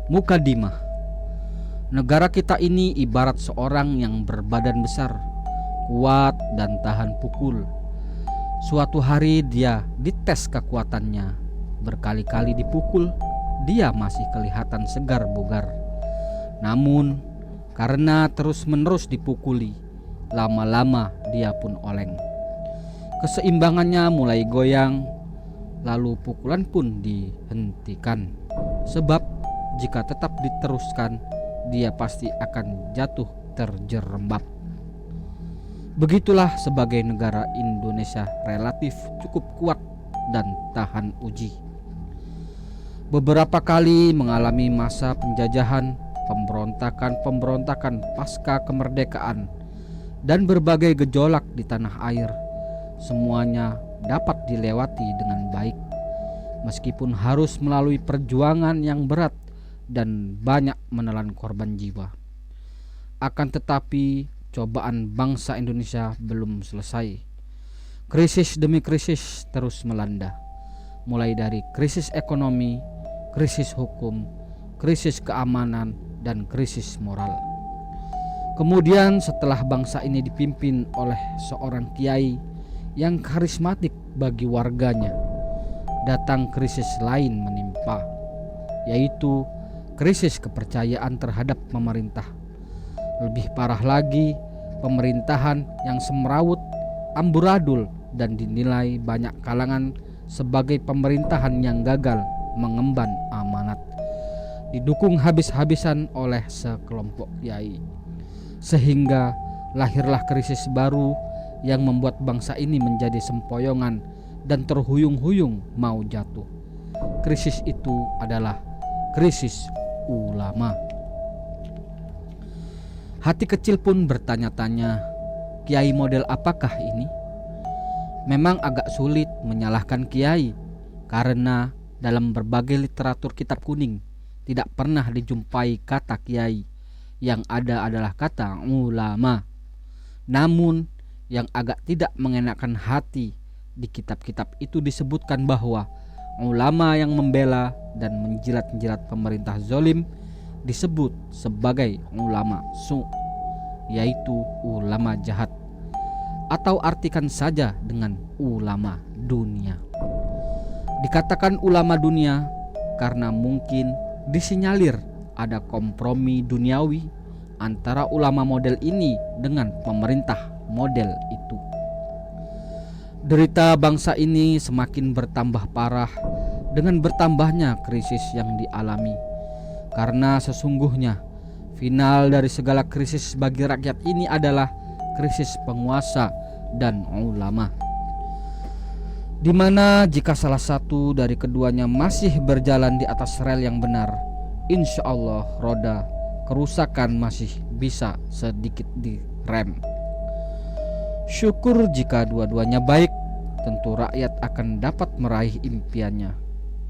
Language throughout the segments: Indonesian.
Mukadimah. Negara kita ini ibarat seorang yang berbadan besar, kuat dan tahan pukul. Suatu hari dia dites kekuatannya. Berkali-kali dipukul, dia masih kelihatan segar bugar. Namun karena terus-menerus dipukuli, lama-lama dia pun oleng. Keseimbangannya mulai goyang, lalu pukulan pun dihentikan. Sebab jika tetap diteruskan, dia pasti akan jatuh terjerembab. Begitulah sebagai negara Indonesia relatif cukup kuat dan tahan uji. Beberapa kali mengalami masa penjajahan, pemberontakan pasca kemerdekaan, dan berbagai gejolak di tanah air. Semuanya dapat dilewati dengan baik, meskipun harus melalui perjuangan yang berat dan banyak menelan korban jiwa. Akan tetapi cobaan bangsa Indonesia belum selesai. Krisis demi krisis terus melanda, mulai dari krisis ekonomi, krisis hukum, krisis keamanan, dan krisis moral. Kemudian setelah bangsa ini dipimpin oleh seorang kiai yang karismatik bagi warganya, datang krisis lain menimpa, yaitu krisis kepercayaan terhadap pemerintah. Lebih parah lagi, pemerintahan yang semrawut, amburadul, dan dinilai banyak kalangan sebagai pemerintahan yang gagal mengemban amanat, didukung habis-habisan oleh sekelompok kiai. Sehingga lahirlah krisis baru yang membuat bangsa ini menjadi sempoyongan dan terhuyung-huyung mau jatuh. Krisis itu adalah krisis ulama. Hati kecil pun bertanya-tanya, kiai model apakah ini? Memang agak sulit menyalahkan kiai, karena dalam berbagai literatur kitab kuning tidak pernah dijumpai kata kiai. Yang ada adalah kata ulama. Namun yang agak tidak mengenakan hati, di kitab-kitab itu disebutkan bahwa ulama yang membela dan menjilat-jilat pemerintah zalim disebut sebagai ulama su, yaitu ulama jahat, atau artikan saja dengan ulama dunia. Dikatakan ulama dunia karena mungkin disinyalir ada kompromi duniawi antara ulama model ini dengan pemerintah model itu. Derita bangsa ini semakin bertambah parah dengan bertambahnya krisis yang dialami. Karena sesungguhnya final dari segala krisis bagi rakyat ini adalah krisis penguasa dan ulama, di mana jika salah satu dari keduanya masih berjalan di atas rel yang benar, insya Allah roda kerusakan masih bisa sedikit direm. Syukur jika dua-duanya baik, tentu rakyat akan dapat meraih impiannya.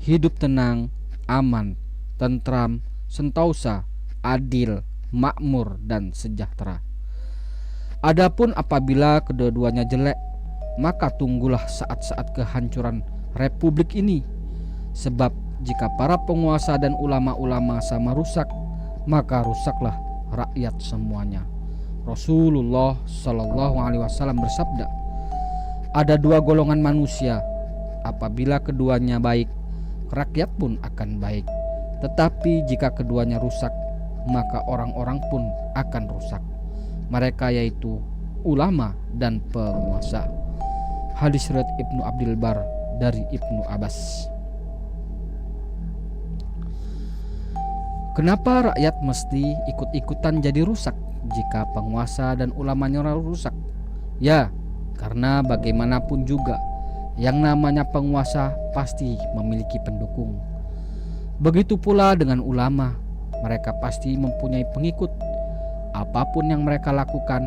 Hidup tenang, aman, tentram, sentosa, adil, makmur, dan sejahtera. Adapun apabila kedua-duanya jelek, maka tunggulah saat-saat kehancuran republik ini. Sebab jika para penguasa dan ulama-ulama sama rusak, maka rusaklah rakyat semuanya. Rasulullah Shallallahu Alaihi Wasallam bersabda, ada dua golongan manusia, apabila keduanya baik, rakyat pun akan baik. Tetapi jika keduanya rusak, maka orang-orang pun akan rusak. Mereka yaitu ulama dan penguasa. Hadis riwayat Ibnu Abdul Bar dari Ibnu Abbas. Kenapa rakyat mesti ikut-ikutan jadi rusak jika penguasa dan ulamanya rusak? Ya, karena bagaimanapun juga yang namanya penguasa pasti memiliki pendukung. Begitu pula dengan ulama, mereka pasti mempunyai pengikut. Apapun yang mereka lakukan,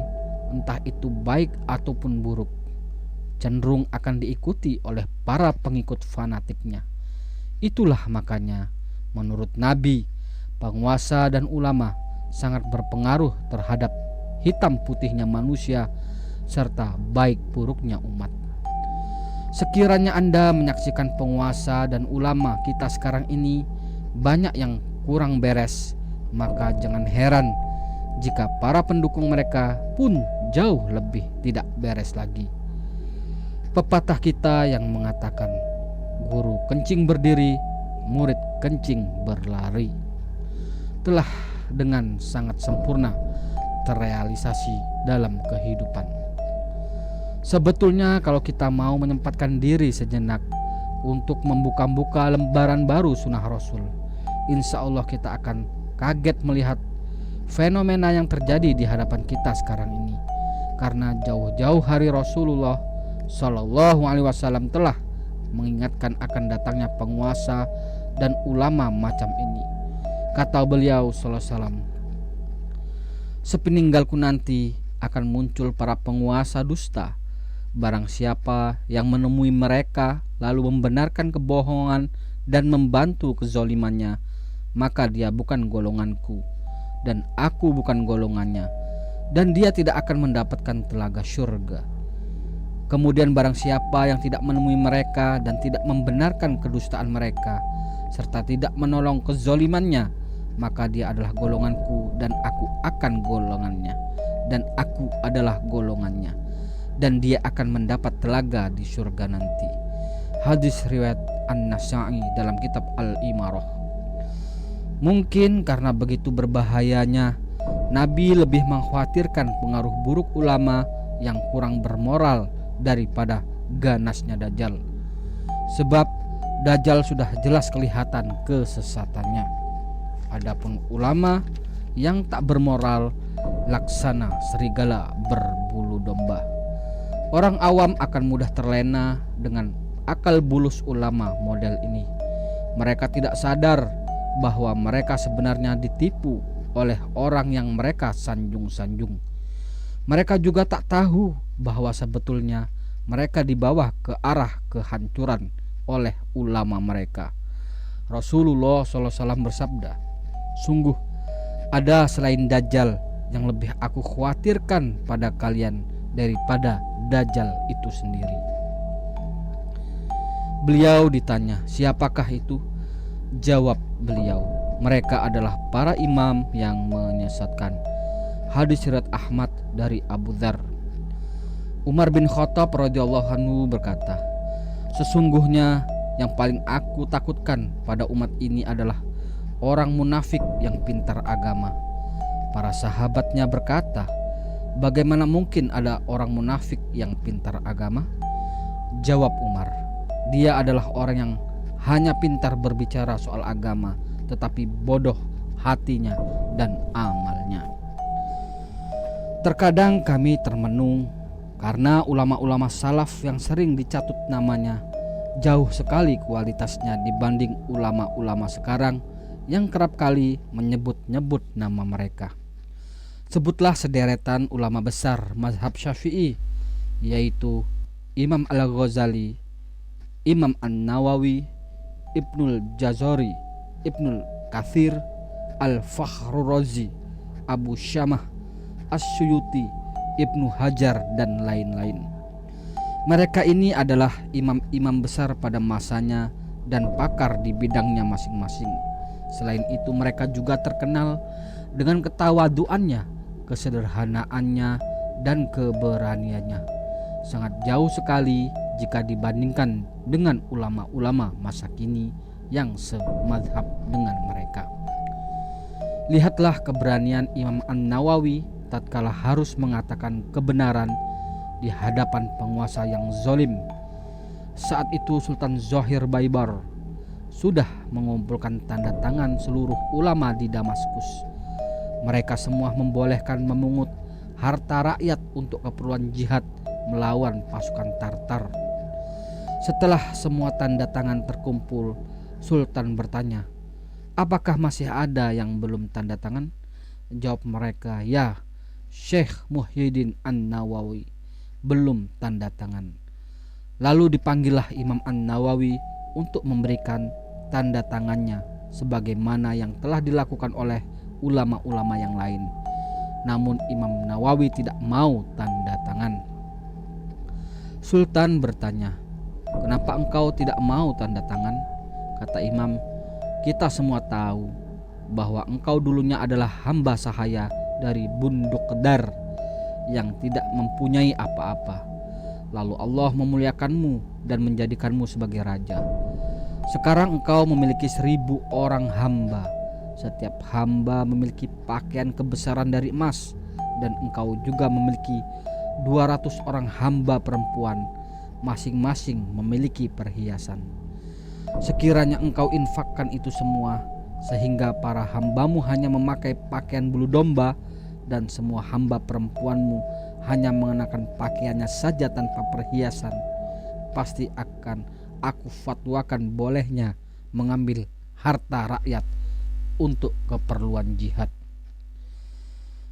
entah itu baik ataupun buruk, cenderung akan diikuti oleh para pengikut fanatiknya. Itulah makanya menurut Nabi, penguasa dan ulama sangat berpengaruh terhadap hitam putihnya manusia serta baik buruknya umat. Sekiranya Anda menyaksikan penguasa dan ulama kita sekarang ini banyak yang kurang beres, maka jangan heran jika para pendukung mereka pun jauh lebih tidak beres lagi. Pepatah kita yang mengatakan, guru kencing berdiri, murid kencing berlari, telah dengan sangat sempurna terrealisasi dalam kehidupan. Sebetulnya kalau kita mau menyempatkan diri sejenak untuk membuka-buka lembaran baru sunnah Rasul, insya Allah kita akan kaget melihat fenomena yang terjadi di hadapan kita sekarang ini. Karena jauh-jauh hari Rasulullah Shallallahu Alaihi Wasallam telah mengingatkan akan datangnya penguasa dan ulama macam ini. Kata beliau Sallallahu Alaihi Wasallam, sepeninggalku nanti akan muncul para penguasa dusta. Barang siapa yang menemui mereka lalu membenarkan kebohongan dan membantu kezolimannya, maka dia bukan golonganku dan aku bukan golongannya, dan dia tidak akan mendapatkan telaga syurga. Kemudian barang siapa yang tidak menemui mereka dan tidak membenarkan kedustaan mereka serta tidak menolong kezolimannya, maka dia adalah golonganku dan aku akan golongannya, dan aku adalah golongannya, dan dia akan mendapat telaga di surga nanti. Hadis riwayat An-Nasa'i dalam kitab Al-Imarah. Mungkin karena begitu berbahayanya, Nabi lebih mengkhawatirkan pengaruh buruk ulama yang kurang bermoral daripada ganasnya Dajjal. Sebab Dajjal sudah jelas kelihatan kesesatannya. Adapun ulama yang tak bermoral laksana serigala berbulu domba. Orang awam akan mudah terlena dengan akal bulus ulama model ini. Mereka tidak sadar bahwa mereka sebenarnya ditipu oleh orang yang mereka sanjung-sanjung. Mereka juga tak tahu bahwa sebetulnya mereka dibawa ke arah kehancuran oleh ulama mereka. Rasulullah SAW bersabda, sungguh ada selain Dajjal yang lebih aku khawatirkan pada kalian daripada Dajjal itu sendiri. Beliau ditanya, siapakah itu? Jawab beliau, mereka adalah para imam yang menyesatkan. Hadis riwayat Ahmad dari Abu Dzar. Umar bin Khattab radhiyallahu anhu berkata, sesungguhnya yang paling aku takutkan pada umat ini adalah orang munafik yang pintar agama. Para sahabatnya berkata, bagaimana mungkin ada orang munafik yang pintar agama? Jawab Umar, dia adalah orang yang hanya pintar berbicara soal agama, tetapi bodoh hatinya dan amalnya. Terkadang kami termenung karena ulama-ulama salaf yang sering dicatut namanya jauh sekali kualitasnya dibanding ulama-ulama sekarang yang kerap kali menyebut-nyebut nama mereka. Sebutlah sederetan ulama besar mazhab Syafi'i, yaitu Imam Al-Ghazali, Imam An-Nawawi, Ibnul Jazari, Ibnul Katsir, Al-Fakhrur Razi, Abu Syamah, As-Suyuti, Ibnu Hajar, dan lain-lain. Mereka ini adalah imam-imam besar pada masanya dan pakar di bidangnya masing-masing. Selain itu mereka juga terkenal dengan ketawaduannya, kesederhanaannya, dan keberaniannya. Sangat jauh sekali jika dibandingkan dengan ulama-ulama masa kini yang semadzhab dengan mereka. Lihatlah keberanian Imam An-Nawawi tatkala harus mengatakan kebenaran di hadapan penguasa yang zalim. Saat itu Sultan Zohir Baibar sudah mengumpulkan tanda tangan seluruh ulama di Damaskus. Mereka semua membolehkan memungut harta rakyat untuk keperluan jihad melawan pasukan Tartar. Setelah semua tanda tangan terkumpul, Sultan bertanya, apakah masih ada yang belum tanda tangan? Jawab mereka, ya Syekh Muhyiddin An-Nawawi belum tanda tangan. Lalu dipanggillah Imam An-Nawawi untuk memberikan tanda tangannya sebagaimana yang telah dilakukan oleh ulama-ulama yang lain. Namun Imam Nawawi tidak mau tanda tangan. Sultan bertanya, kenapa engkau tidak mau tanda tangan? Kata Imam, kita semua tahu bahwa engkau dulunya adalah hamba sahaya dari Bunduk Dar yang tidak mempunyai apa-apa. Lalu Allah memuliakanmu dan menjadikanmu sebagai raja. Sekarang engkau memiliki 1.000 orang hamba. Setiap hamba memiliki pakaian kebesaran dari emas, dan engkau juga memiliki 200 orang hamba perempuan, masing-masing memiliki perhiasan. Sekiranya engkau infakkan itu semua, sehingga para hambamu hanya memakai pakaian bulu domba, dan semua hamba perempuanmu hanya mengenakan pakaiannya saja tanpa perhiasan, pasti akan aku fatwakan bolehnya mengambil harta rakyat untuk keperluan jihad.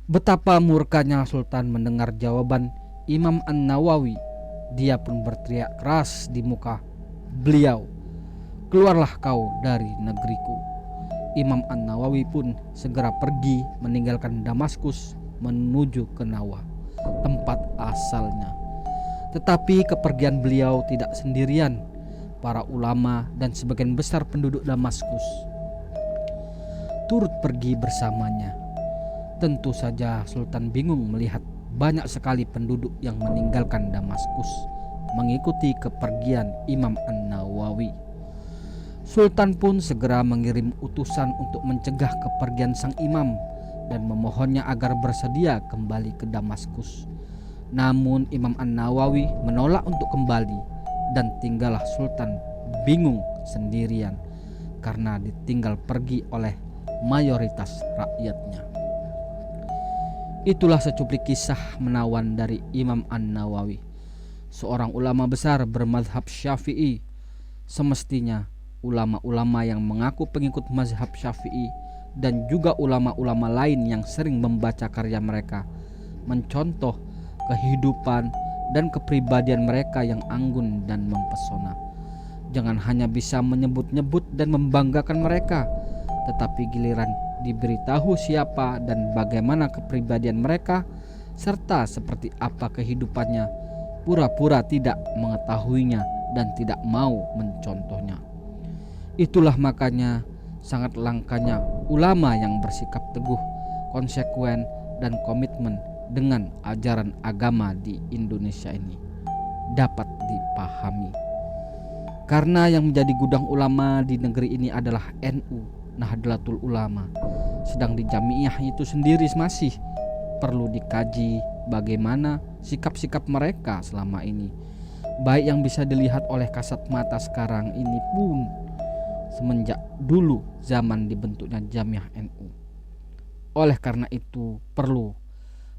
Betapa murkanya Sultan mendengar jawaban Imam An-Nawawi. Dia pun berteriak keras di muka beliau, "Keluarlah kau dari negeriku." Imam An-Nawawi pun segera pergi meninggalkan Damaskus menuju ke Nawa, tempat asalnya. Tetapi kepergian beliau tidak sendirian. Para ulama dan sebagian besar penduduk Damaskus turut pergi bersamanya. Tentu saja Sultan bingung melihat banyak sekali penduduk yang meninggalkan Damaskus mengikuti kepergian Imam An-Nawawi. Sultan pun segera mengirim utusan untuk mencegah kepergian sang imam dan memohonnya agar bersedia kembali ke Damaskus. Namun Imam An-Nawawi menolak untuk kembali, dan tinggallah Sultan bingung sendirian karena ditinggal pergi oleh mayoritas rakyatnya. Itulah secuplik kisah menawan dari Imam An-Nawawi, seorang ulama besar bermazhab Syafi'i. Semestinya ulama-ulama yang mengaku pengikut mazhab Syafi'i dan juga ulama-ulama lain yang sering membaca karya mereka mencontoh kehidupan dan kepribadian mereka yang anggun dan mempesona. Jangan hanya bisa menyebut-nyebut dan membanggakan mereka, tetapi giliran diberitahu siapa dan bagaimana kepribadian mereka serta seperti apa kehidupannya, pura-pura tidak mengetahuinya dan tidak mau mencontohnya. Itulah makanya sangat langkanya ulama yang bersikap teguh, konsekuen, dan komitmen dengan ajaran agama di Indonesia ini dapat dipahami. Karena yang menjadi gudang ulama di negeri ini adalah NU, Nahdlatul Ulama. Sedang di Jamiah itu sendiri masih perlu dikaji bagaimana sikap-sikap mereka selama ini, baik yang bisa dilihat oleh kasat mata sekarang ini pun semenjak dulu zaman dibentuknya Jamiah NU. Oleh karena itu perlu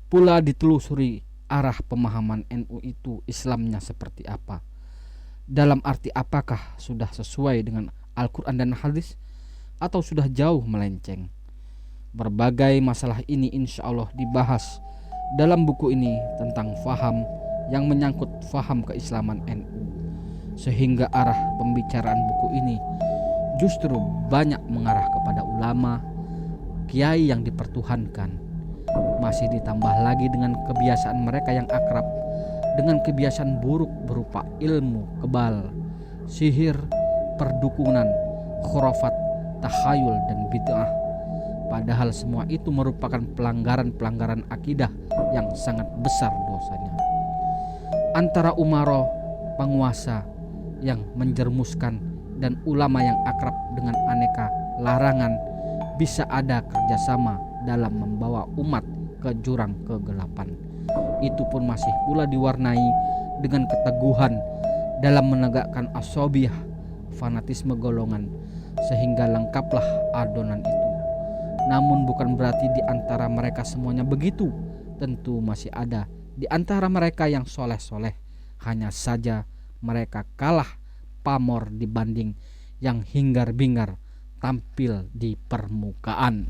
pula ditelusuri arah pemahaman NU itu Islamnya seperti apa. Dalam arti apakah sudah sesuai dengan Al-Quran dan hadis atau sudah jauh melenceng. Berbagai masalah ini insya Allah dibahas dalam buku ini tentang faham yang menyangkut faham keislaman NU. Sehingga arah pembicaraan buku ini justru banyak mengarah kepada ulama, kiai yang dipertuhankan. Masih ditambah lagi dengan kebiasaan mereka yang akrab dengan kebiasaan buruk berupa ilmu kebal, sihir, perdukunan, khurafat, takhayul, dan bid'ah. Padahal semua itu merupakan pelanggaran-pelanggaran akidah yang sangat besar dosanya. Antara umaro, penguasa yang menjermuskan, dan ulama yang akrab dengan aneka larangan, bisa ada kerjasama dalam membawa umat ke jurang kegelapan. Itu pun masih pula diwarnai dengan keteguhan dalam menegakkan asobiyah, fanatisme golongan, sehingga lengkaplah adonan itu. Namun bukan berarti di antara mereka semuanya begitu. Tentu masih ada di antara mereka yang soleh-soleh, hanya saja mereka kalah pamor dibanding yang hingar-bingar tampil di permukaan.